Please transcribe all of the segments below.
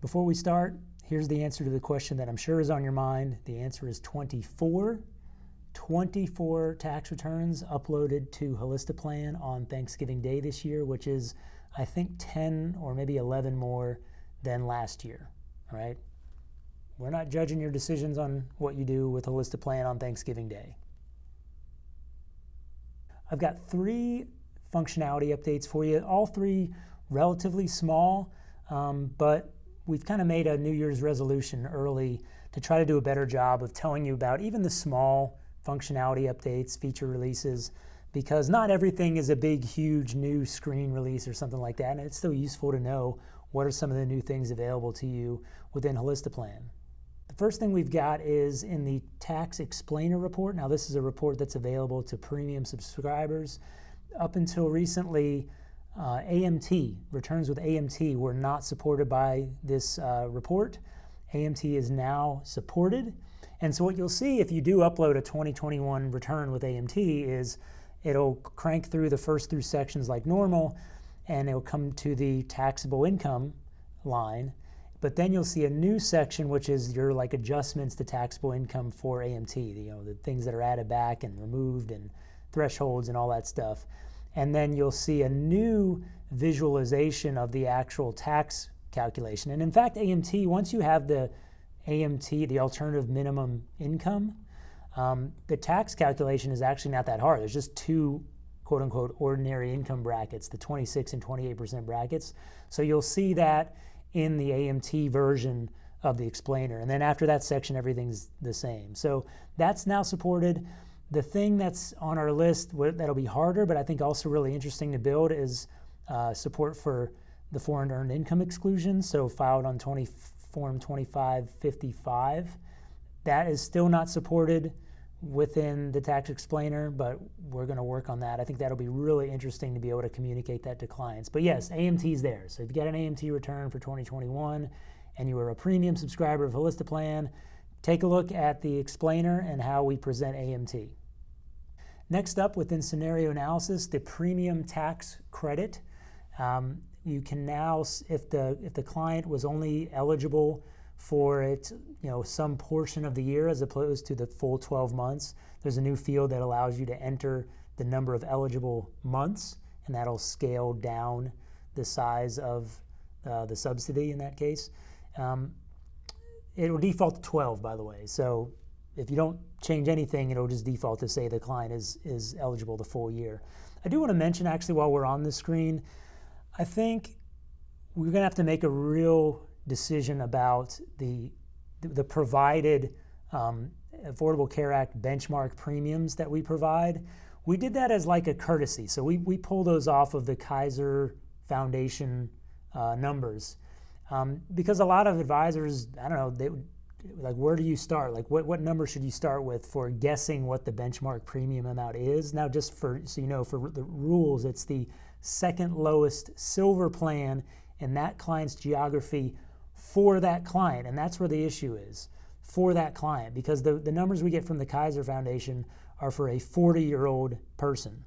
Before we start, here's the answer to the question that I'm sure is on your mind. The answer is 24. 24 tax returns uploaded to Holistiplan on Thanksgiving Day this year, which is, I think, 10 or maybe 11 more than last year, all right? We're not judging your decisions on what you do with Holistiplan on Thanksgiving Day. I've got 3 functionality updates for you, all 3 relatively small, but we've kind of made a New Year's resolution early to try to do a better job of telling you about even the small functionality updates, feature releases, because not everything is a big, huge new screen release or something like that, and it's still useful to know what are some of the new things available to you within Holistiplan. The first thing we've got is in the Tax Explainer report. Now, this is a report that's available to premium subscribers. Up until recently, AMT, returns with AMT, were not supported by this report. AMT is now supported. And so what you'll see if you do upload a 2021 return with AMT is it'll crank through the first 3 sections like normal, and it'll come to the taxable income line. But then you'll see a new section, which is your like adjustments to taxable income for AMT, the things that are added back and removed and thresholds and all that stuff. And then you'll see a new visualization of the actual tax calculation. And in fact, AMT, once you have the AMT, the alternative minimum income, the tax calculation is actually not that hard. There's just 2 quote unquote ordinary income brackets, the 26 and 28% brackets. So you'll see that in the AMT version of the explainer. And then after that section, everything's the same. So that's now supported. The thing that's on our list that'll be harder, but I think also really interesting to build is support for the foreign earned income exclusion. So filed on Form 2555. That is still not supported within the tax explainer, but we're going to work on that. I think that'll be really interesting to be able to communicate that to clients. But yes, AMT is there. So if you get an AMT return for 2021 and you are a premium subscriber of Holistiplan, take a look at the explainer and how we present AMT. Next up, within scenario analysis, the Premium Tax Credit. You can now, if the client was only eligible for it, some portion of the year as opposed to the full 12 months, there's a new field that allows you to enter the number of eligible months, and that'll scale down the size of the subsidy in that case. It will default to 12, by the way. So if you don't change anything, it'll just default to say the client is eligible the full year. I do want to mention, actually, while we're on the screen, I think we're going to have to make a real decision about the provided Affordable Care Act benchmark premiums that we provide. We did that as like a courtesy. So we pull those off of the Kaiser Foundation numbers. Because a lot of advisors, I don't know, like, where do you start? Like, what number should you start with for guessing what the benchmark premium amount is? Now, just so you know, for the rules, it's the second lowest silver plan in that client's geography for that client. And that's where the issue is, for that client, because the numbers we get from the Kaiser Foundation are for a 40-year-old person.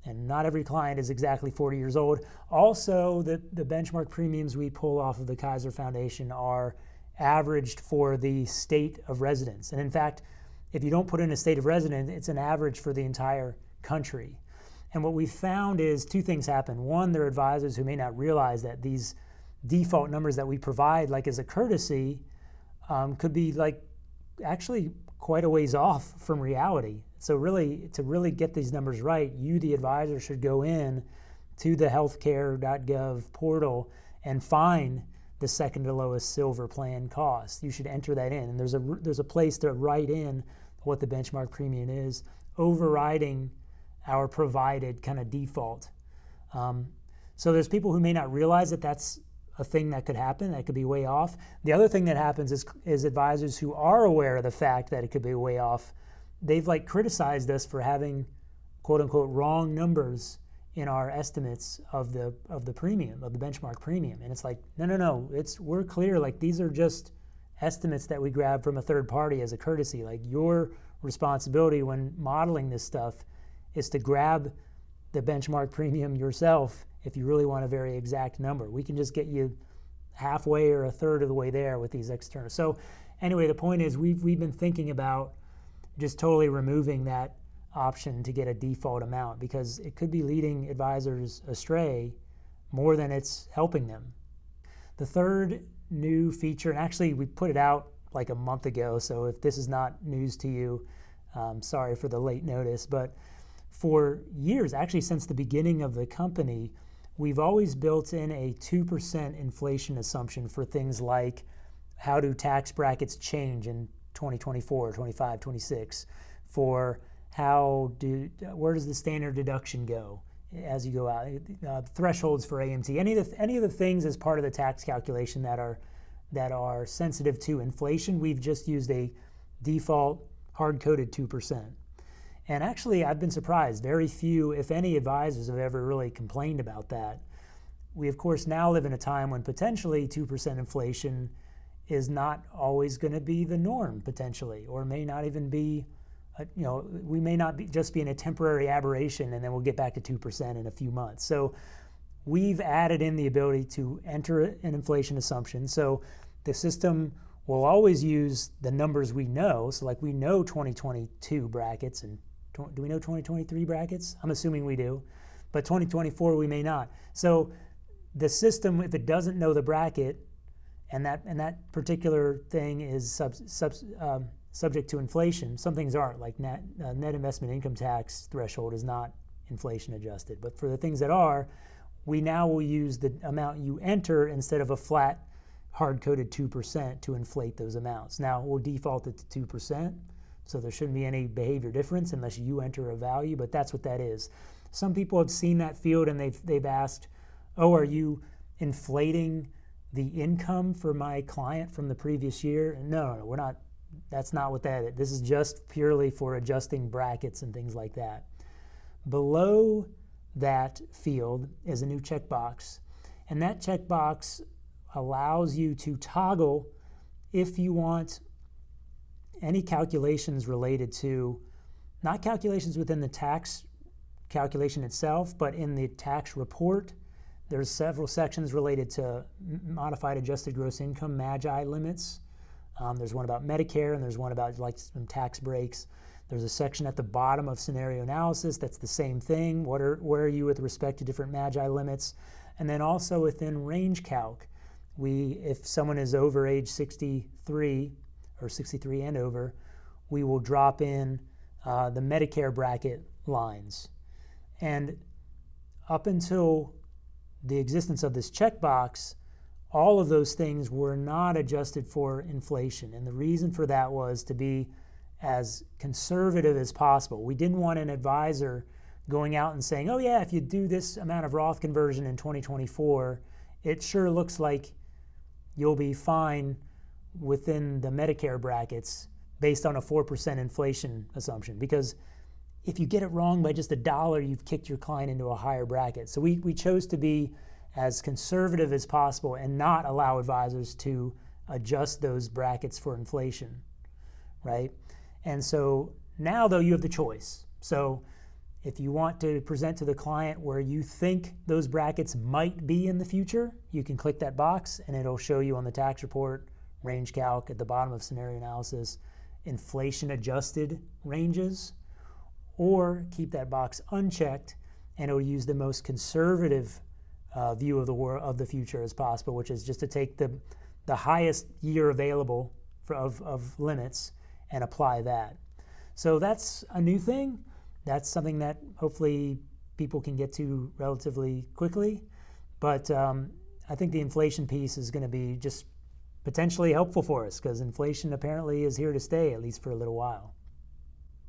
And not every client is exactly 40 years old. Also, the benchmark premiums we pull off of the Kaiser Foundation are averaged for the state of residence. And in fact, if you don't put in a state of residence, it's an average for the entire country. And what we found is 2 things happen. One, there are advisors who may not realize that these default numbers that we provide, like as a courtesy, could be like actually quite a ways off from reality. So really, to really get these numbers right, you, the advisor, should go in to the healthcare.gov portal and find the second to lowest silver plan cost. You should enter that in, and there's a place to write in what the benchmark premium is, overriding our provided kind of default. So there's people who may not realize that that's a thing that could happen, that could be way off. The other thing that happens is advisors who are aware of the fact that it could be way off, they've like criticized us for having quote unquote wrong numbers in our estimates of the premium, of the benchmark premium. And it's like, no, we're clear, like these are just estimates that we grab from a third party as a courtesy. Like, your responsibility when modeling this stuff is to grab the benchmark premium yourself if you really want a very exact number. We can just get you halfway or a third of the way there with these external. So anyway, the point is we've been thinking about just totally removing that option to get a default amount, because it could be leading advisors astray more than it's helping them. The third new feature, and actually we put it out like a month ago, so if this is not news to you, sorry for the late notice, but for years, actually since the beginning of the company, we've always built in a 2% inflation assumption for things like how do tax brackets change in 2024, 25, 26, for where does the standard deduction go as you go out, thresholds for AMT, any of the things as part of the tax calculation that are sensitive to inflation. We've just used a default hard-coded 2%. And actually, I've been surprised. Very few, if any, advisors have ever really complained about that. We, of course, now live in a time when potentially 2% inflation is not always going to be the norm, potentially, or may not even be, we may not just be in a temporary aberration and then we'll get back to 2% in a few months. So we've added in the ability to enter an inflation assumption. So the system will always use the numbers we know. So like we know 2022 brackets, and do we know 2023 brackets? I'm assuming we do, but 2024 we may not. So the system, if it doesn't know the bracket, and that particular thing is subject to inflation, some things aren't, like net investment income tax threshold is not inflation adjusted. But for the things that are, we now will use the amount you enter instead of a flat hard-coded 2% to inflate those amounts. Now we'll default it to 2%, so there shouldn't be any behavior difference unless you enter a value, but that's what that is. Some people have seen that field and they've asked, oh, are you inflating the income for my client from the previous year? No, we're not. That's not what that is. This is just purely for adjusting brackets and things like that. Below that field is a new checkbox, and that checkbox allows you to toggle if you want any calculations related to, not calculations within the tax calculation itself, but in the tax report. There's several sections related to modified adjusted gross income, MAGI limits. There's one about Medicare, and there's one about like some tax breaks. There's a section at the bottom of scenario analysis that's the same thing. Where are you with respect to different MAGI limits? And then also within range calc, if someone is over age 63 or 63 and over, we will drop in the Medicare bracket lines. And up until the existence of this checkbox, all of those things were not adjusted for inflation. And the reason for that was to be as conservative as possible. We didn't want an advisor going out and saying, oh yeah, if you do this amount of Roth conversion in 2024, it sure looks like you'll be fine within the Medicare brackets based on a 4% inflation assumption. Because if you get it wrong by just $1, you've kicked your client into a higher bracket. So we chose to be as conservative as possible and not allow advisors to adjust those brackets for inflation, right? And so now, though, you have the choice. So if you want to present to the client where you think those brackets might be in the future, you can click that box and it'll show you on the tax report, range calc at the bottom of scenario analysis, inflation adjusted ranges, or keep that box unchecked and it'll use the most conservative view of the future as possible, which is just to take the highest year available of limits and apply that. So that's a new thing. That's something that hopefully people can get to relatively quickly. But I think the inflation piece is going to be just potentially helpful for us, because inflation apparently is here to stay, at least for a little while.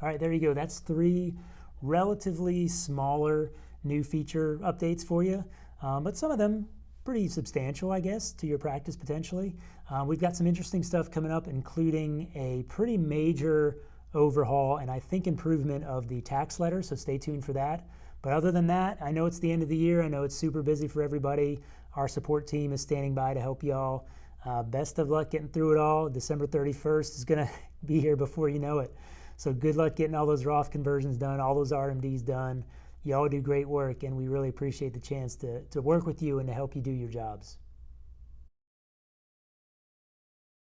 All right, there you go. That's 3 relatively smaller new feature updates for you, but some of them pretty substantial, I guess, to your practice potentially. We've got some interesting stuff coming up, including a pretty major overhaul and I think improvement of the tax letter, so stay tuned for that. But other than that, I know it's the end of the year. I know it's super busy for everybody. Our support team is standing by to help y'all. Best of luck getting through it all. December 31st is going to be here before you know it. So good luck getting all those Roth conversions done, all those RMDs done. Y'all do great work, and we really appreciate the chance to work with you and to help you do your jobs.